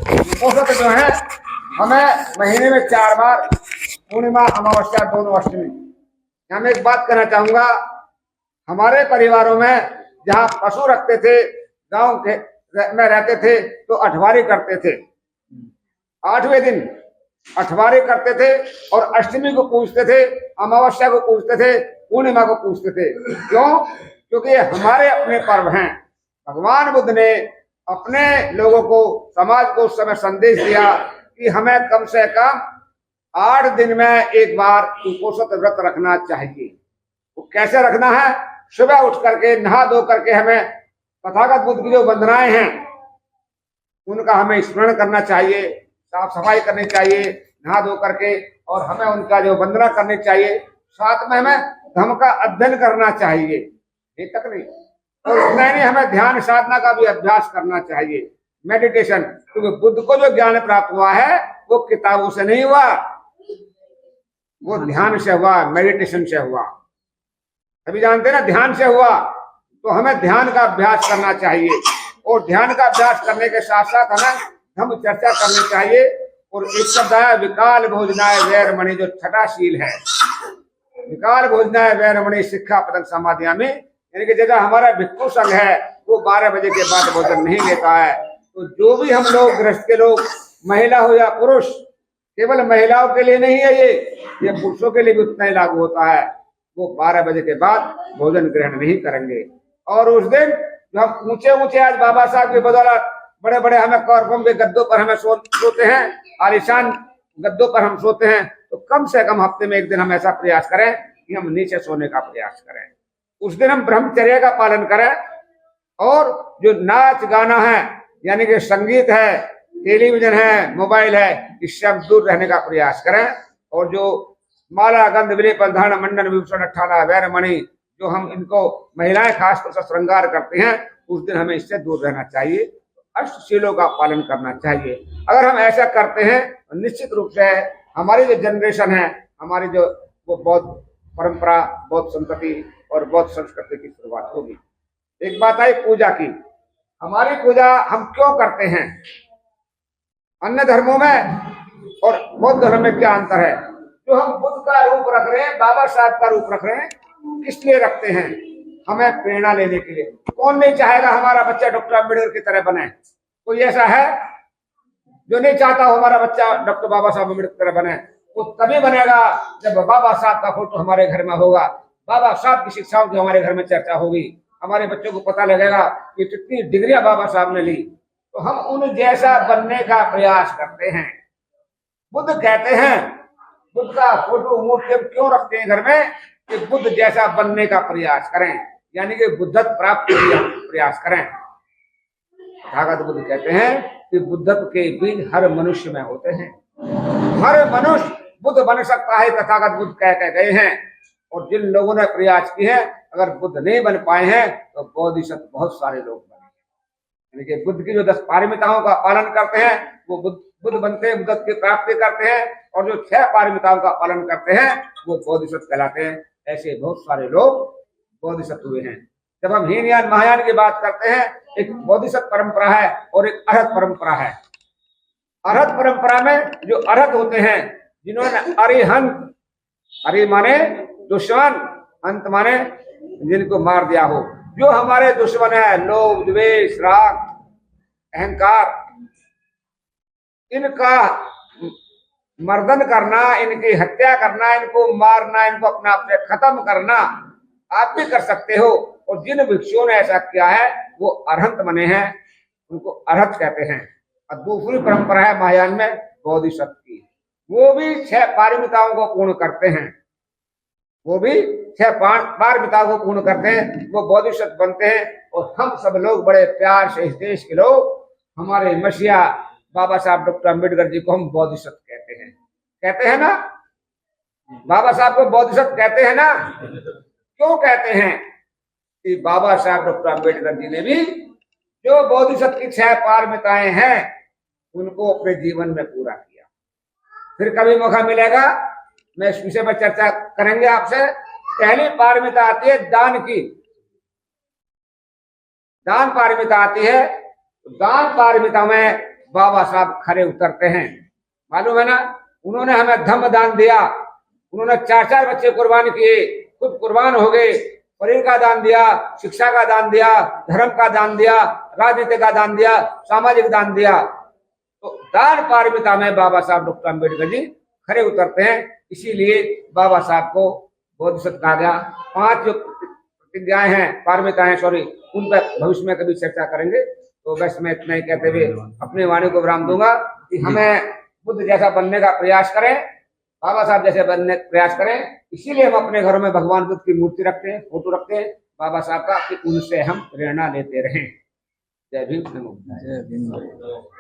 औसत जो है हमें महीने में 4 बार पूर्णिमा, अमावस्या, दोनों अष्टमी। यहाँ मैं एक बात कहना चाहूंगा, हमारे परिवारों में जहाँ पशु रखते थे, गांव के में रहते थे, तो अठवारी करते थे। 8वें दिन अठवारी करते थे और अष्टमी को पूजते थे, अमावस्या को पूजते थे, पूर्णिमा को पूजते थे। क्यों? क्योंकि हमारे अपने पर्व हैं। भगवान बुद्ध ने अपने लोगों को, समाज को उस समय संदेश दिया कि हमें कम से कम 8 दिन में एक बार उपोषित व्रत रखना चाहिए। वो कैसे रखना है? सुबह उठ करके नहा धो करके हमें तथागत बुद्ध की जो वंदनाएं हैं उनका हमें स्मरण करना चाहिए, साफ सफाई करनी चाहिए नहा धो करके, और हमें उनका जो वंदना करनी चाहिए। साथ में हमें धर्म का अध्ययन करना चाहिए, ये तक नहीं, और उतना नहीं, हमें ध्यान साधना का भी अभ्यास करना चाहिए, मेडिटेशन। क्योंकि बुद्ध को जो ज्ञान प्राप्त हुआ है वो किताबों से नहीं हुआ, वो ध्यान से हुआ, मेडिटेशन से हुआ। अभी जानते हैं ना, ध्यान से हुआ। तो हमें ध्यान का अभ्यास करना चाहिए, और ध्यान का अभ्यास करने के साथ साथ हमें धर्म चर्चा करनी चाहिए। और एक शब्द है विकाल भोजनाय वैरमणि, जो छठा शील है। विकाल भोजनाय वैरमणि शिक्षा पदक समाधियामी, यानी कि जगह हमारा भिक्षु संघ है वो 12 बजे के बाद भोजन नहीं लेता है। तो जो भी हम लोग गृहस्थ के लोग, महिला हो या पुरुष, केवल महिलाओं के लिए नहीं है ये पुरुषों के लिए भी उतना ही लागू होता है। वो 12 बजे के बाद भोजन ग्रहण नहीं करेंगे। और उस दिन जो हम ऊंचे ऊंचे आज बाबा साहब की बदौलत बड़े बड़े हमें कॉर्पों के गद्दों पर हमें सोते हैं, आलिशान गद्दों पर हम सोते हैं, तो कम से कम हफ्ते में एक दिन हम ऐसा प्रयास करें कि हम नीचे सोने का प्रयास करें। उस दिन हम ब्रह्मचर्य का पालन करें, और जो नाच गाना है, यानी कि संगीत है, टेलीविजन है, मोबाइल है, इससे हम दूर रहने का प्रयास करें। और जो माला गंध विलेपन धारण मंडन विभूषण अट्ठाना वैरमणि, जो हम इनको महिलाएं खासतौर से श्रृंगार करते हैं, उस दिन हमें इससे दूर रहना चाहिए, अष्टशीलों का पालन करना चाहिए। अगर हम ऐसा करते हैं तो निश्चित रूप से हमारी जो जनरेशन है, हमारी जो वो बौद्ध परंपरा, बौद्ध संतति और बौद्ध संस्कृति की शुरुआत होगी। एक बात आई पूजा की। हमारी पूजा हम क्यों करते हैं? अन्य धर्मों में और बौद्ध धर्म में क्या अंतर है? जो हम बुद्ध का रूप रख रहे हैं, बाबा साहब का रूप रख रहे हैं, किस लिए रखते हैं? हमें प्रेरणा लेने के लिए। कौन नहीं चाहेगा हमारा बच्चा डॉक्टर अम्बेडकर की तरह बने? कोई ऐसा है जो नहीं चाहता हो हमारा बच्चा डॉक्टर बाबा साहब अम्बेडकर की तरह बने? वो तभी बनेगा जब बाबा साहब का फोटो हमारे घर में होगा, बाबा साहब की शिक्षाओं की हमारे घर में चर्चा होगी, हमारे बच्चों को पता लगेगा कि कितनी डिग्रियां बाबा साहब ने ली, तो हम उन जैसा बनने का प्रयास करते हैं। बुद्ध कहते हैं, बुद्ध का फोटो मूर्ति क्यों रखते हैं घर में? कि बुद्ध जैसा बनने का प्रयास करें, यानी कि बुद्धत्व प्राप्त करने का प्रयास करें। तथागत बुद्ध कहते हैं कि बुद्धत्व के बीज हर मनुष्य में होते हैं। हर मनुष्य बुद्ध बन सकता है, तथागत बुद्ध कह गए हैं। और जिन लोगों ने प्रयास किए हैं, अगर बुद्ध नहीं बन पाए हैं तो बोधिसत्व बहुत सारे लोग बने, यानी कि बुद्ध की जो 10 पारमिताओं का पालन करते हैं वो बुद्ध बनते हैं, बुद्धत्व की प्राप्ति करते हैं। और जो 6 पारमिताओं का पालन करते हैं वो बोधिसत्व कहलाते हैं। ऐसे बहुत सारे लोग बोधिसत्व हुए हैं। जब हम हीनयान महायान की बात करते हैं, एक बोधिसत्व परंपरा है और एक अरहत परंपरा है। अरहत परंपरा में जो अरहत होते हैं, जिन्होंने अरिहंत, अरि माने दुश्मन, अंत माने जिनको मार दिया हो, जो हमारे दुश्मन है, लोभ, द्वेष, राग, अहंकार, इनका मर्दन करना, इनकी हत्या करना, इनको मारना, इनको अपने आप से खत्म करना आप भी कर सकते हो। और जिन भिक्षुओं ने ऐसा किया है वो अरहंत बने हैं, उनको अरहत कहते हैं। और दूसरी परंपरा है महायान में बोधिसत्व की, वो भी 6 पारमिताओं को पूर्ण करते हैं। वो भी 6 पारमिताओं को पूर्ण करते हैं, वो बोधिसत्व बनते हैं। और हम सब लोग बड़े प्यार से, इस देश के लोग, हमारे मसीहा बाबा साहब डॉक्टर अम्बेडकर जी को हम बोधिसत्व कहते हैं ना? बाबा साहब को बोधिसत्व कहते हैं ना? क्यों कहते हैं? कि बाबा साहब डॉक्टर अम्बेडकर जी ने भी जो बोधिसत्व की 6 पारमिताएं हैं उनको अपने जीवन में पूरा किया। फिर कभी मौका मिलेगा मैं इस विषय पर चर्चा करेंगे आपसे। पहली पारमिता आती है दान की, दान पारमिता आती है। दान पारमिता में बाबा साहब खरे उतरते हैं। मालूम है ना, उन्होंने हमें धम्म दान दिया, उन्होंने 4-4 बच्चे कुर्बान किए, खुद कुर्बान हो गए, शरीर का दान दिया, शिक्षा का दान दिया, धर्म का दान दिया, राजनीति का दान दिया, सामाजिक दान दिया। तो दान पारमिता में बाबा साहब डॉक्टर अम्बेडकर जी खरे उतरते हैं। इसीलिए बाबा साहब को बोधिसत्व कहा गया। 5 जो प्रतिज्ञाएं हैं, पारमिताएं सॉरी, उन पर भविष्य में कभी चर्चा करेंगे। तो बस मैं इतना ही कहते हुए अपनी वाणी को विराम दूंगा कि हमें बुद्ध जैसा बनने का प्रयास करें, बाबा साहब जैसे बनने का प्रयास करें। इसीलिए हम अपने घरों में भगवान बुद्ध की मूर्ति रखते हैं, फोटो रखते हैं बाबा साहब का, कि उनसे हम प्रेरणा लेते रहें। जय भीम, नमो बुद्धाय। जय भीम।